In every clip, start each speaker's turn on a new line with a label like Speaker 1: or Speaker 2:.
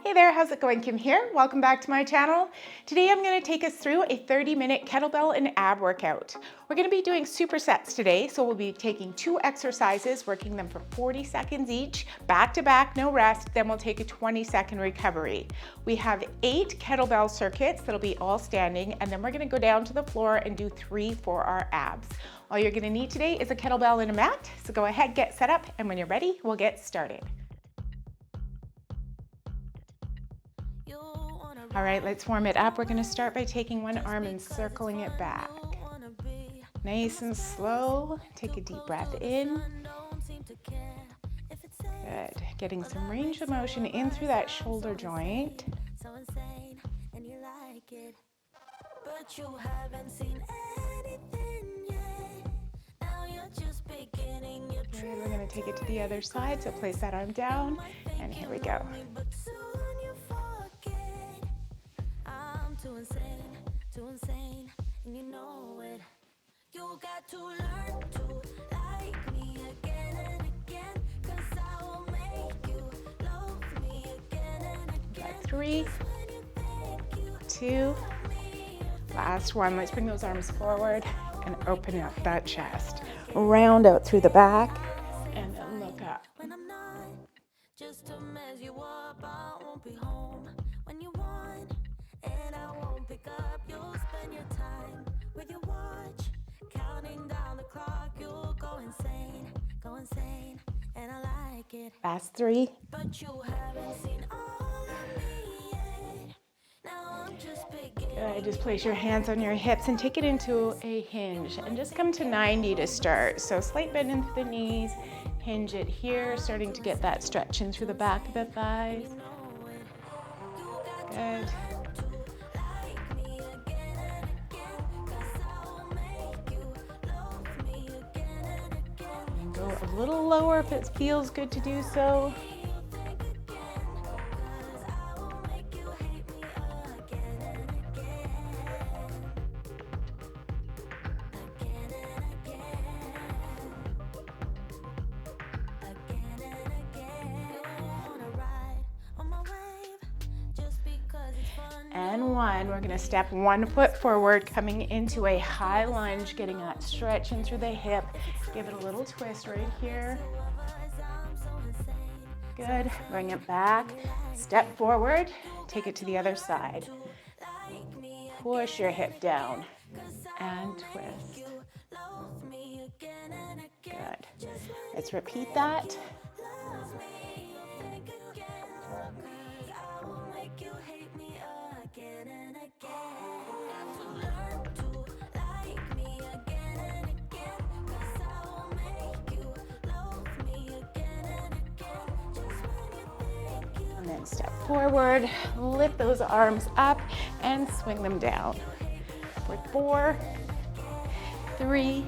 Speaker 1: Hey there, how's it going? Kim here. Welcome back to my channel. Today I'm going to take us through a 30-minute kettlebell and ab workout. We're going to be doing supersets today, so we'll be taking 2 exercises, working them for 40 seconds each, back to back, no rest, then we'll take a 20-second recovery. We have 8 kettlebell circuits that'll be all standing, and then we're going to go down to the floor and do 3 for our abs. All you're going to need today is a kettlebell and a mat, so go ahead, get set up, and when you're ready, we'll get started. All right, let's warm it up. We're going to start by taking one arm and circling it back. Nice and slow. Take a deep breath in. Good. Getting some range of motion in through that shoulder joint. Okay, we're going to take it to the other side. So place that arm down, and here we go. Too insane, and you know it. You got to learn to like me again and again, 'cause I will make you love me again and again. 3, 2, last one. Let's bring those arms forward and open up that chest. Round out through the back, and then look up. When I'm not just to mess you up, I won't be home when you want. And I won't pick up, you'll spend your time with your watch, counting down the clock, you'll go insane, and I like it. Last 3. But you haven't seen all of me yet. Now I'm just beginning. Good, just place your hands on your hips and take it into a hinge, and just come to 90 to start. So slight bend into the knees, hinge it here, starting to get that stretch in through the back of the thighs. Good. A little lower if it feels good to do so. And 1, we're going to step 1 foot forward, coming into a high lunge, getting that stretch in through the hip. Give it a little twist right here. Good. Bring it back. Step forward. Take it to the other side. Push your hip down and twist. Good. Let's repeat that. And then step forward, lift those arms up and swing them down. For 4, 3,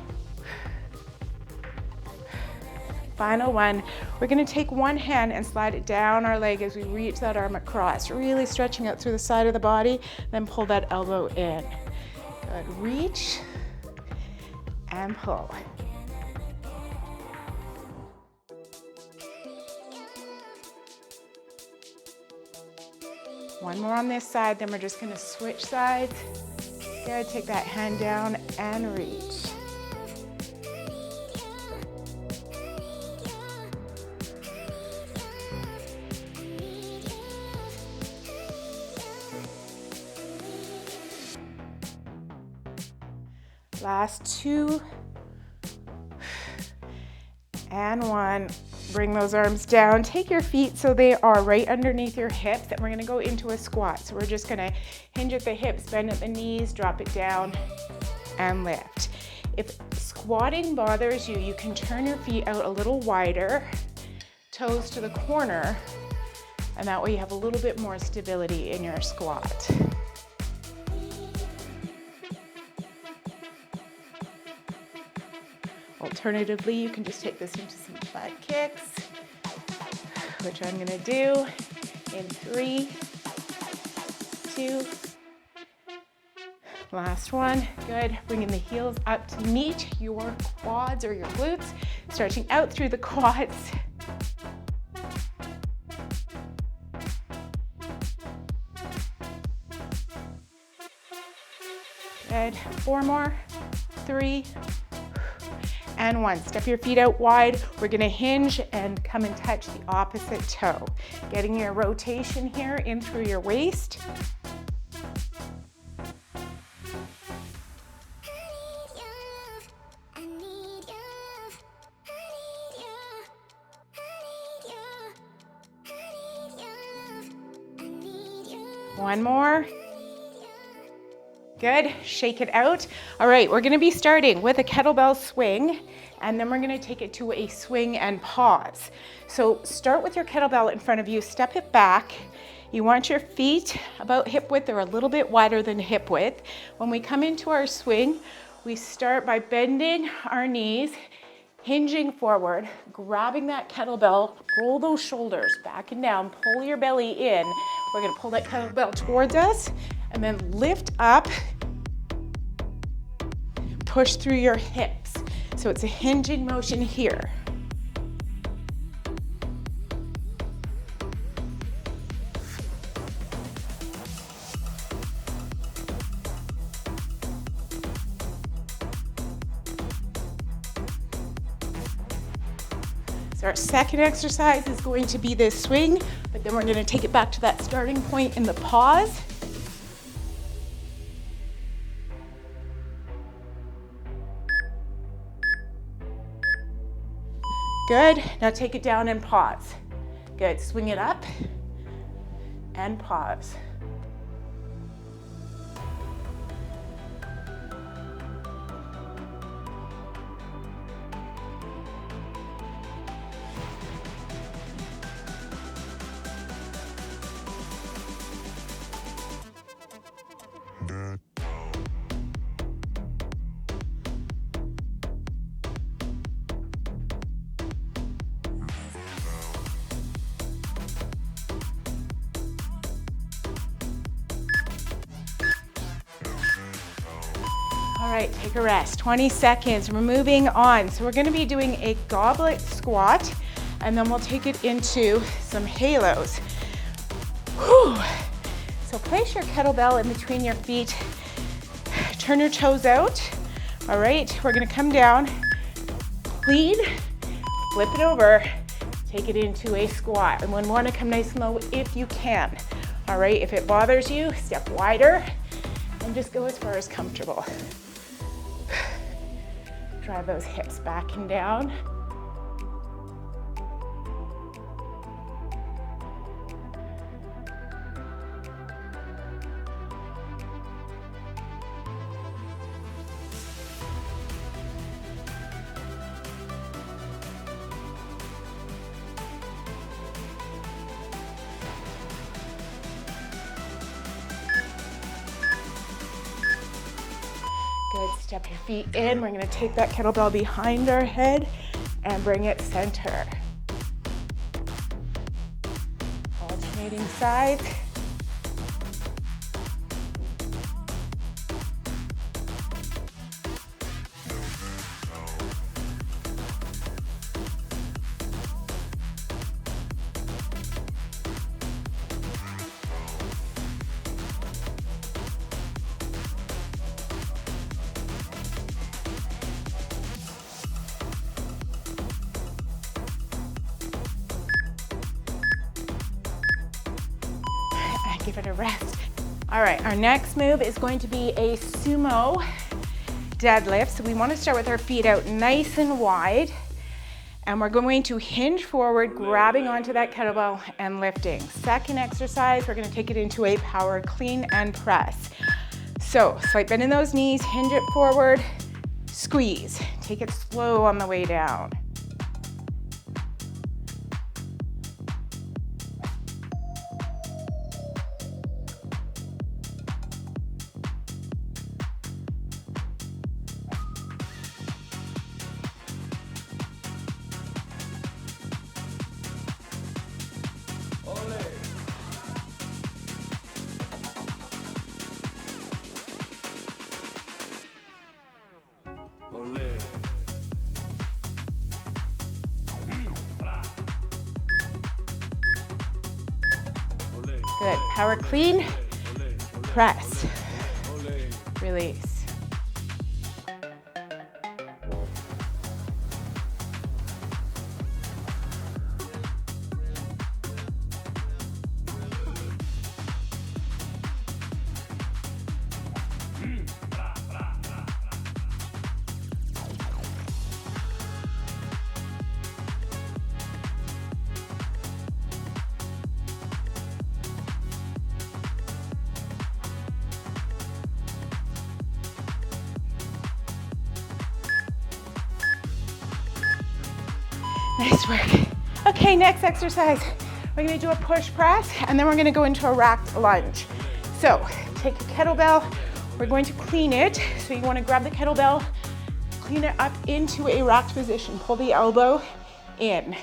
Speaker 1: final 1. We're going to take one hand and slide it down our leg as we reach that arm across, really stretching out through the side of the body, then pull that elbow in. Good. Reach and pull. One more on this side, then we're just going to switch sides. Good. Take that hand down and reach. Last 2 and 1. Bring those arms down. Take your feet so they are right underneath your hips, and we're going to go into a squat. So we're just going to hinge at the hips, bend at the knees, drop it down, and lift. If squatting bothers you, you can turn your feet out a little wider, toes to the corner, and that way you have a little bit more stability in your squat. Alternatively, you can just take this into some butt kicks, which I'm going to do in 3, 2, last one. Good. Bringing the heels up to meet your quads or your glutes, stretching out through the quads. Good. 4 more. 3. And 1. Step your feet out wide. We're gonna hinge and come and touch the opposite toe. Getting your rotation here in through your waist. One more. Good, shake it out. All right, we're gonna be starting with a kettlebell swing, and then we're gonna take it to a swing and pause. So start with your kettlebell in front of you, step it back. You want your feet about hip width or a little bit wider than hip width. When we come into our swing, we start by bending our knees, hinging forward, grabbing that kettlebell, roll those shoulders back and down, pull your belly in. We're gonna pull that kettlebell towards us, and then lift up, push through your hips. So it's a hinging motion here. So our second exercise is going to be this swing, but then we're going to take it back to that starting point in the pause. Good, now take it down and pause. Good, swing it up and pause. All right, take a rest, 20 seconds, we're moving on. So we're gonna be doing a goblet squat, and then we'll take it into some halos. Whew. So place your kettlebell in between your feet, turn your toes out. All right, we're gonna come down, clean, flip it over, take it into a squat. And we wanna come nice and low if you can. All right, if it bothers you, step wider and just go as far as comfortable. Drive those hips back and down. Good, step your feet in. We're gonna take that kettlebell behind our head and bring it center. Alternating sides. Give it a rest. All right, our next move is going to be a sumo deadlift. So we want to start with our feet out nice and wide, and we're going to hinge forward, grabbing onto that kettlebell and lifting. Second exercise, we're going to take it into a power clean and press. So slight bend in those knees, hinge it forward, squeeze. Take it slow on the way down. Good, power clean, press, release. Nice work. Okay, next exercise. We're gonna do a push press, and then we're gonna go into a racked lunge. So take a kettlebell, we're going to clean it. So you wanna grab the kettlebell, clean it up into a racked position. Pull the elbow in.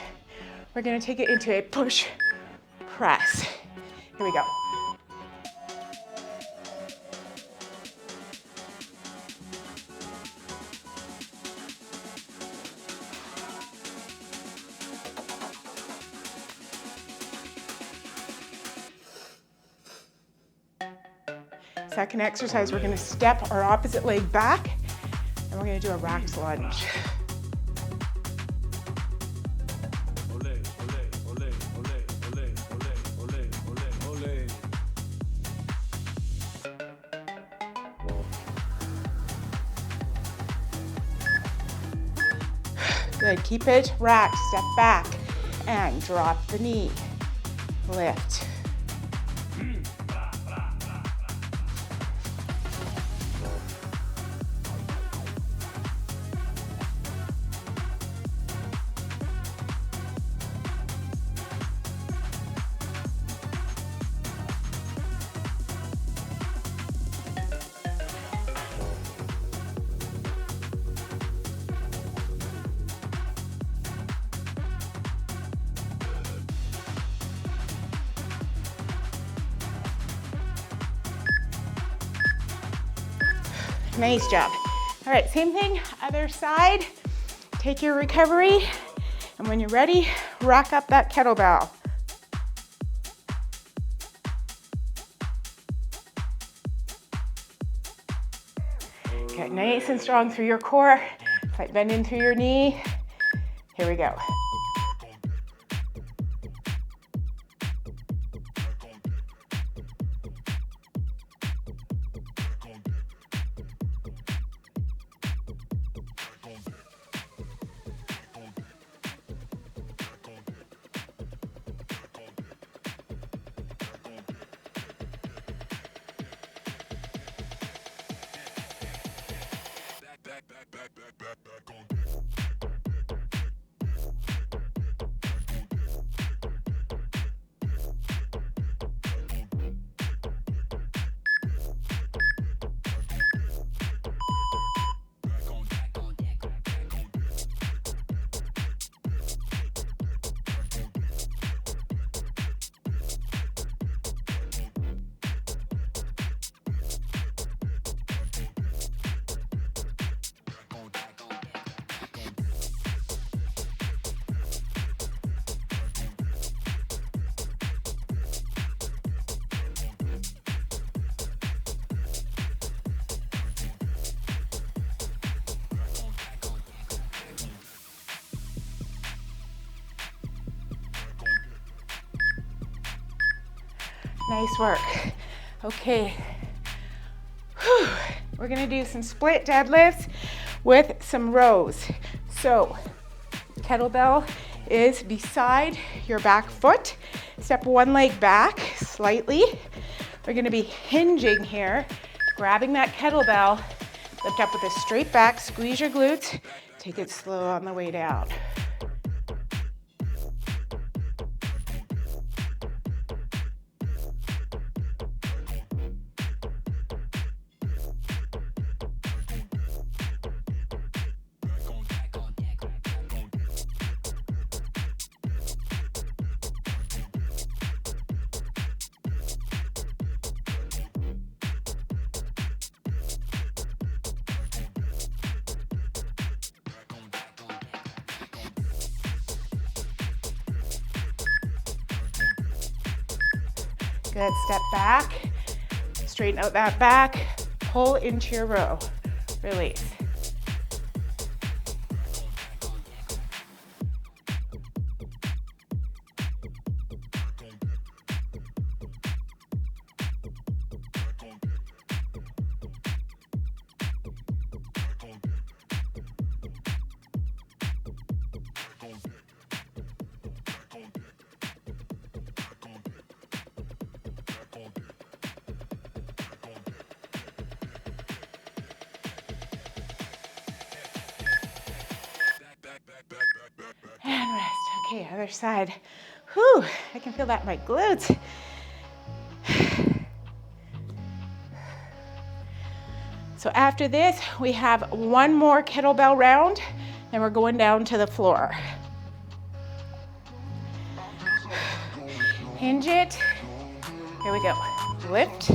Speaker 1: We're gonna take it into a push press. Here we go. Second exercise, we're gonna step our opposite leg back, and we're gonna do a racked lunge. Good, keep it racked, step back, and drop the knee, lift. Nice job. All right, same thing, other side. Take your recovery, and when you're ready, rack up that kettlebell. Get nice and strong through your core. Slight bend in through your knee. Here we go. Nice work. Okay. Whew. We're gonna do some split deadlifts with some rows. So, kettlebell is beside your back foot. Step one leg back slightly. We're gonna be hinging here, grabbing that kettlebell, lift up with a straight back, squeeze your glutes, take it slow on the way down. Good, step back, straighten out that back, pull into your row, release. Okay, other side. Whew, I can feel that in my glutes. So after this, we have one more kettlebell round, and we're going down to the floor. Hinge it. Here we go. Lift.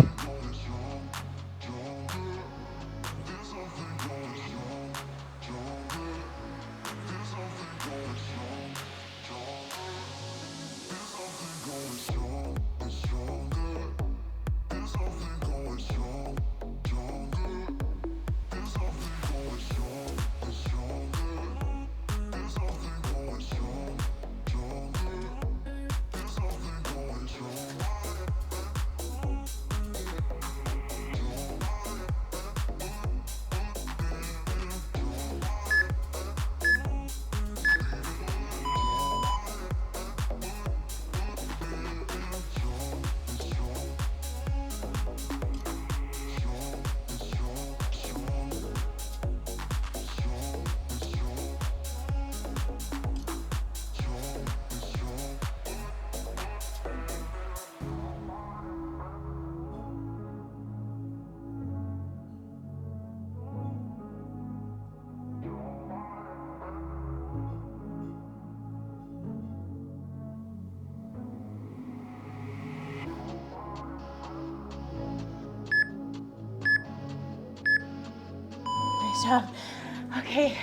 Speaker 1: Nice job. Okay,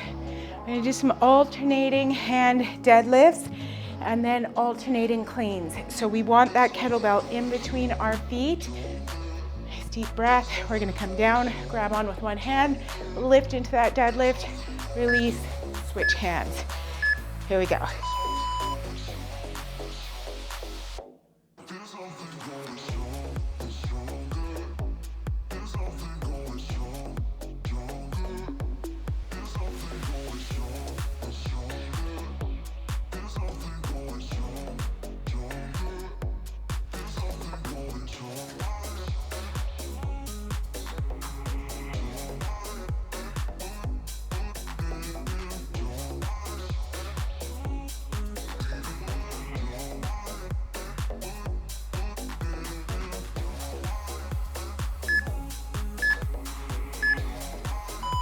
Speaker 1: we're gonna do some alternating hand deadlifts and then alternating cleans. So we want that kettlebell in between our feet. Nice deep breath. We're gonna come down, grab on with one hand, lift into that deadlift, release, switch hands. Here we go.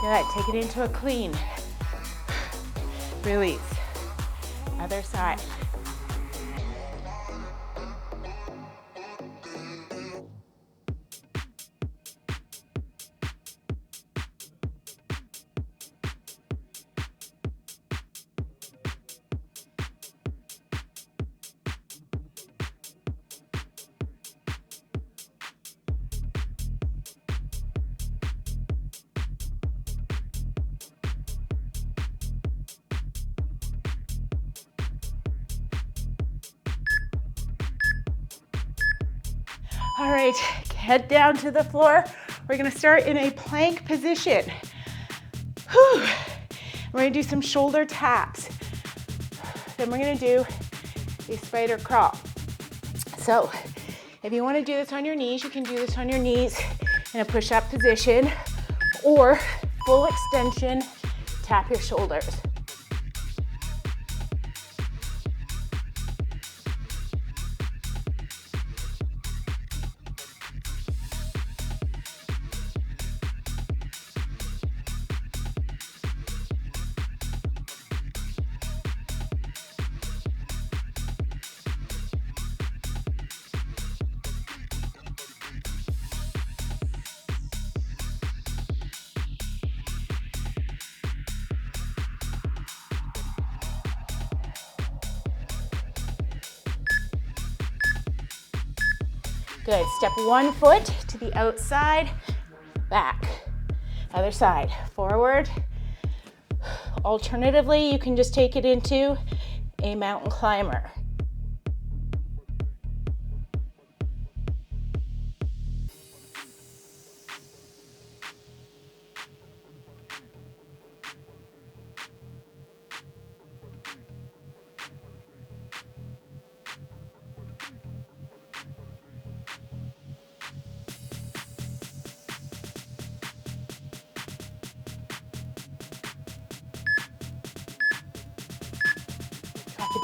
Speaker 1: Good, take it into a clean. Release. Other side. All right, head down to the floor. We're gonna start in a plank position. Whew. We're gonna do some shoulder taps. Then we're gonna do a spider crawl. So if you wanna do this on your knees, you can do this on your knees in a push-up position, or full extension, tap your shoulders. Good, step one foot to the outside, back. Other side, forward. Alternatively, you can just take it into a mountain climber.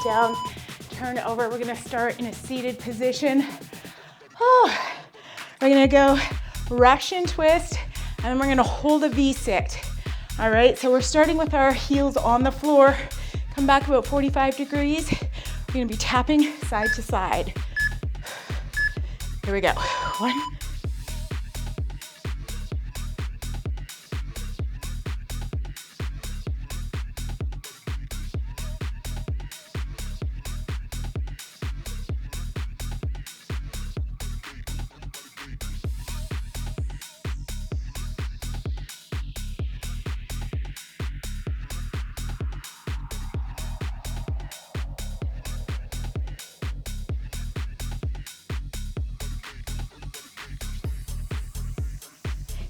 Speaker 1: down, turn over. We're gonna start in a seated position. Oh, we're gonna go Russian twist, and then we're gonna hold a V-sit. All right, so we're starting with our heels on the floor. Come back about 45 degrees. We're gonna be tapping side to side. Here we go. 1,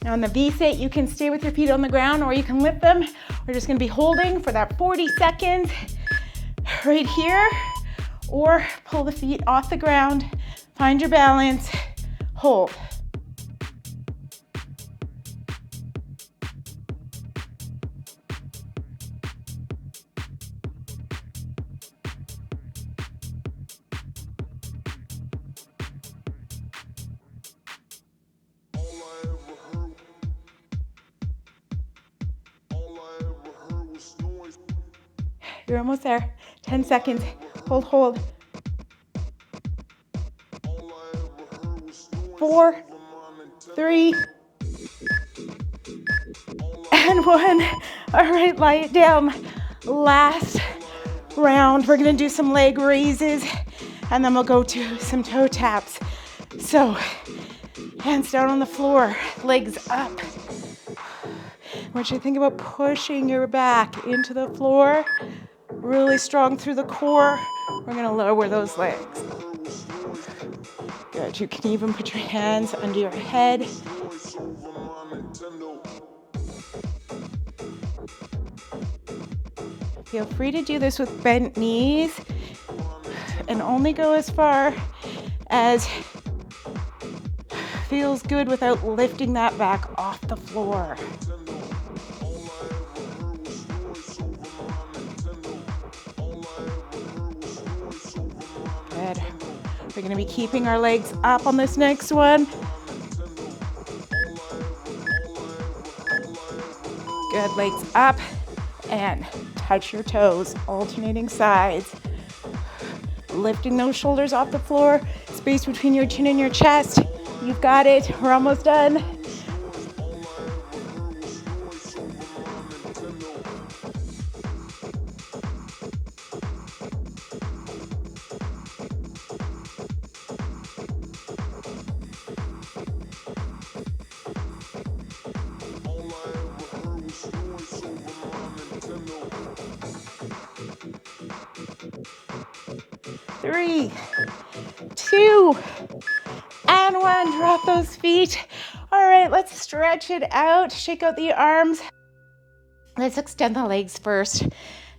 Speaker 1: now on the V-sit, you can stay with your feet on the ground or you can lift them. We're just gonna be holding for that 40 seconds right here, or pull the feet off the ground, find your balance, hold. You're almost there. 10 seconds. Hold, hold. 4, 3, and 1. All right, lie it down. Last round, we're gonna do some leg raises, and then we'll go to some toe taps. So, hands down on the floor, legs up. I want you to think about pushing your back into the floor, really strong through the core. We're gonna lower those legs. Good, you can even put your hands under your head. Feel free to do this with bent knees and only go as far as feels good without lifting that back off the floor. Good. We're going to be keeping our legs up on this next one. Good, legs up and touch your toes, alternating sides. Lifting those shoulders off the floor, space between your chin and your chest. You've got it. We're almost done. Three, 2, and 1. Drop those feet. All right, let's stretch it out. Shake out the arms. Let's extend the legs first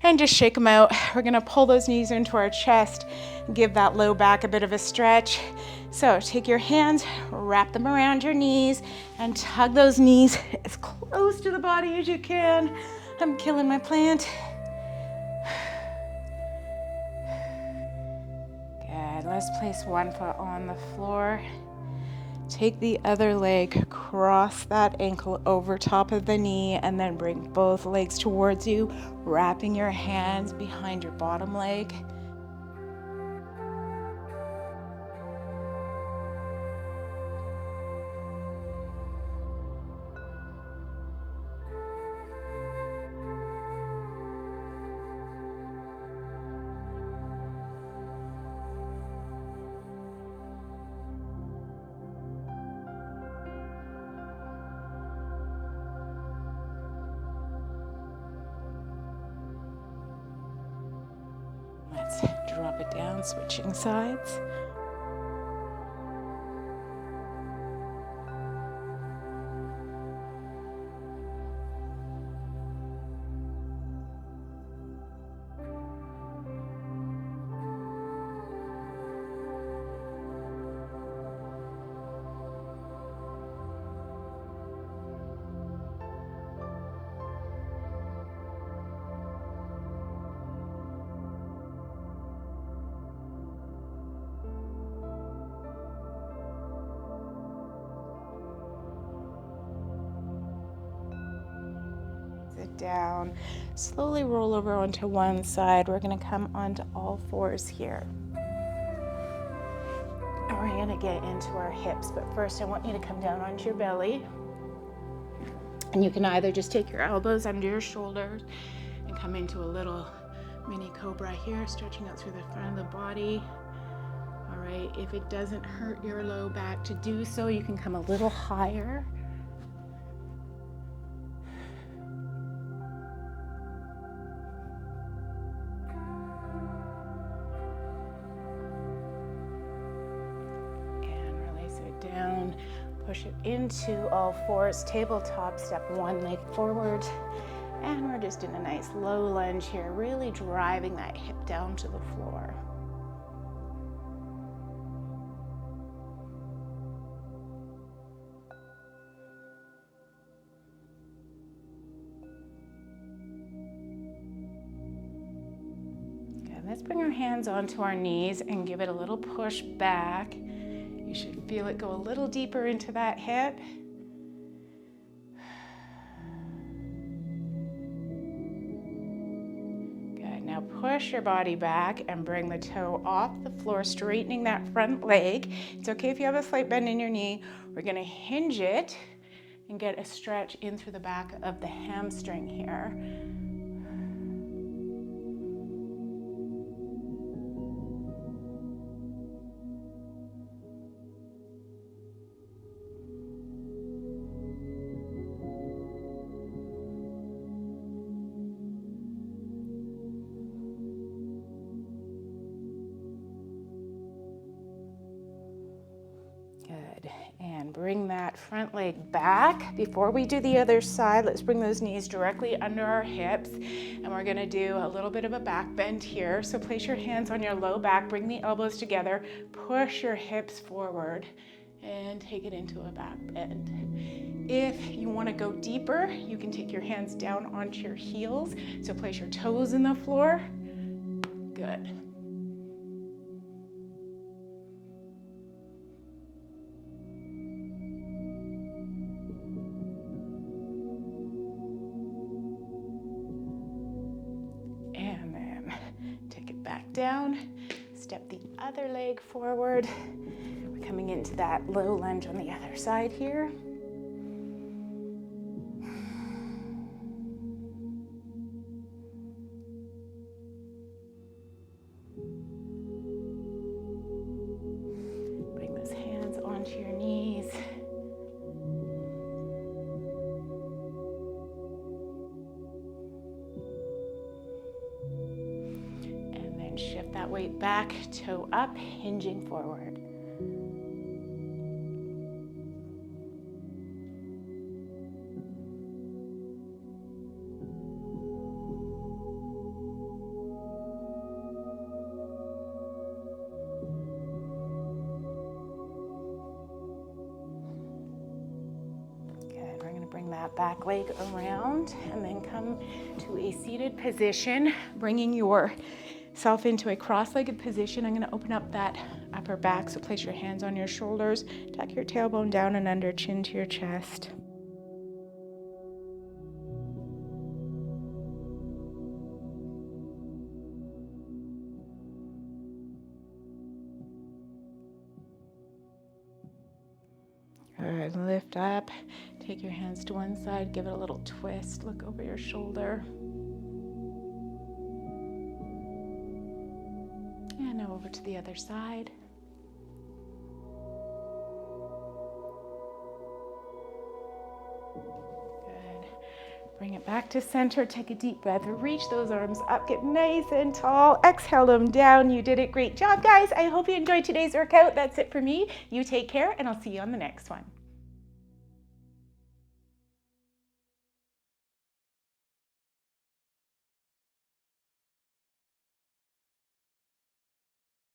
Speaker 1: and just shake them out. We're gonna pull those knees into our chest, give that low back a bit of a stretch. So take your hands, wrap them around your knees, and tug those knees as close to the body as you can. I'm killing my plant. Good, let's place one foot on the floor. Take the other leg, cross that ankle over top of the knee, and then bring both legs towards you, wrapping your hands behind your bottom leg. Let's drop it down, switching sides. down. Slowly roll over onto one side. We're going to come onto all fours here. And we're going to get into our hips, but first I want you to come down onto your belly. And you can either just take your elbows under your shoulders and come into a little mini cobra here, stretching out through the front of the body. All right, if it doesn't hurt your low back to do so, you can come a little higher. And release it down. Push it into all fours, tabletop, step one leg forward. And we're just in a nice low lunge here, really driving that hip down to the floor. Good. Let's bring our hands onto our knees and give it a little push back. You should feel it go a little deeper into that hip. Good. Now push your body back and bring the toe off the floor, straightening that front leg. It's okay if you have a slight bend in your knee. We're going to hinge it and get a stretch in through the back of the hamstring here. Good, and bring that front leg back. Before we do the other side, let's bring those knees directly under our hips, and we're gonna do a little bit of a back bend here. So place your hands on your low back, bring the elbows together, push your hips forward, and take it into a back bend. If you wanna go deeper, you can take your hands down onto your heels. So place your toes in the floor. Good. Down, step the other leg forward. We're coming into that low lunge on the other side here. Bring those hands onto your knees. Shift that weight back, toe up, hinging forward. Good, we're going to bring that back leg around and then come to a seated position, bringing your self into a cross-legged position. I'm going to open up that upper back, so place your hands on your shoulders, tuck your tailbone down and under, chin to your chest. Good, lift up, take your hands to one side, give it a little twist, look over your shoulder. And now over to the other side. Good. Bring it back to center. Take a deep breath. Reach those arms up. Get nice and tall. Exhale them down. You did it. Great job, guys. I hope you enjoyed today's workout. That's it for me. You take care, and I'll see you on the next one.